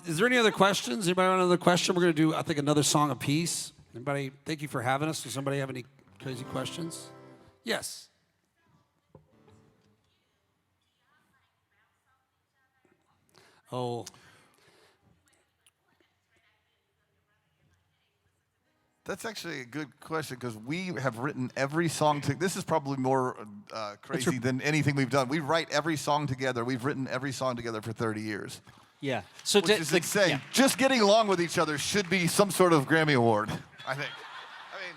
Is there any other questions? Anybody want another question? We're going to do, I think, another song apiece. Anybody? Thank you for having us. Does somebody have any crazy questions? Yes. Oh. That's actually a good question because we have written every song. This is probably more crazy than anything we've done. We write every song together. We've written every song together for 30 years. Yeah. So which is insane. Yeah. Just getting along with each other should be some sort of Grammy Award, I think. I mean,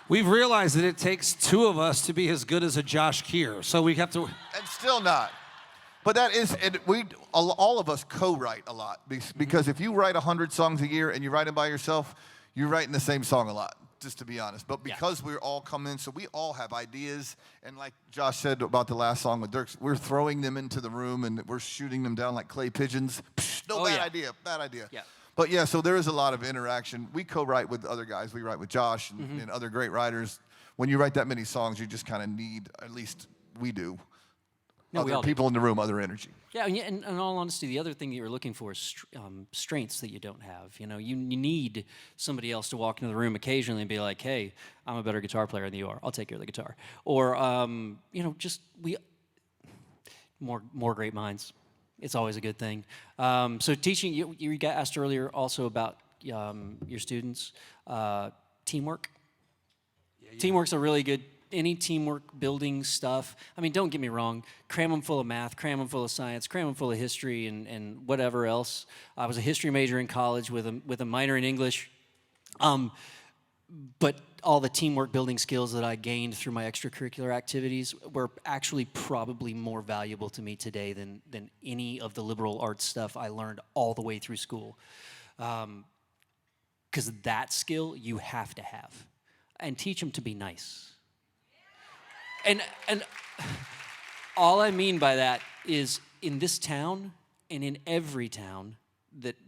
we've realized that it takes two of us to be as good as a Josh Kear, so we have to. And still not. But that is, and all of us co-write a lot because if you write 100 songs a year and you write them by yourself, you're writing the same song a lot, just to be honest. But because we're all coming in, so we all have ideas. And like Josh said about the last song with Dirk, we're throwing them into the room and we're shooting them down like clay pigeons. Psh, no, bad idea. Yeah. But yeah, so there is a lot of interaction. We co-write with other guys. We write with Josh and other great writers. When you write that many songs, you just kind of need, at least we do, other people in the room, other energy. Yeah, and in all honesty, the other thing that you're looking for is strengths that you don't have. You know, you need somebody else to walk into the room occasionally and be like, "Hey, I'm a better guitar player than you are. I'll take care of the guitar." Or, you know, just more great minds. It's always a good thing. So teaching, you got asked earlier also about your students. Teamwork. Yeah. Teamwork's a really good. Any teamwork building stuff. I mean, don't get me wrong. Cram them full of math, cram them full of science, cram them full of history and whatever else. I was a history major in college with a minor in English. But all the teamwork building skills that I gained through my extracurricular activities were actually probably more valuable to me today than any of the liberal arts stuff I learned all the way through school. Because that skill you have to have. And teach them to be nice. And all I mean by that is in this town and in every town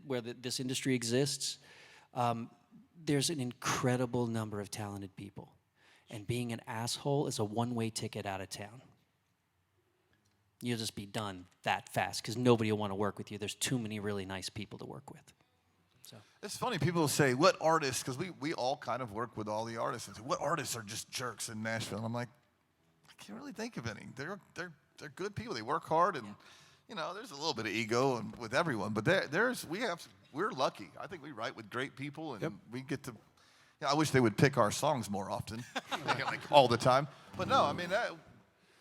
where this industry exists, there's an incredible number of talented people. And being an asshole is a one-way ticket out of town. You'll just be done that fast because nobody will want to work with you. There's too many really nice people to work with. So. It's funny, people say, what artists, because we all kind of work with all the artists, and say, what artists are just jerks in Nashville? And I'm like, I can't really think of any. They're good people. They work hard, and you know, there's a little bit of ego with everyone. But we're lucky. I think we write with great people, and we get to. I wish they would pick our songs more often, like all the time. But no, I mean,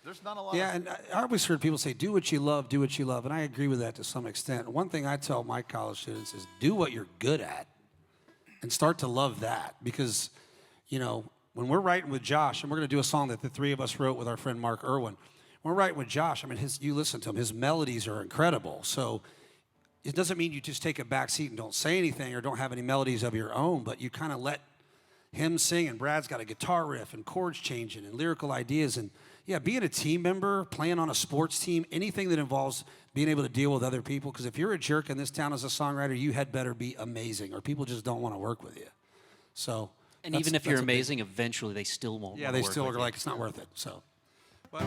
there's not a lot. Yeah, and I always heard people say, "Do what you love, do what you love," and I agree with that to some extent. One thing I tell my college students is, do what you're good at, and start to love that, because, you know. When we're writing with Josh, and we're going to do a song that the three of us wrote with our friend Mark Irwin. When we're writing with Josh, I mean, you listen to him, his melodies are incredible. So it doesn't mean you just take a back seat and don't say anything or don't have any melodies of your own, but you kind of let him sing, and Brad's got a guitar riff and chords changing and lyrical ideas. And yeah, being a team member, playing on a sports team, anything that involves being able to deal with other people, because if you're a jerk in this town as a songwriter, you had better be amazing, or people just don't want to work with you. So. And even if you're amazing, eventually they still won't. Yeah, they still are like, it's not worth it. So. But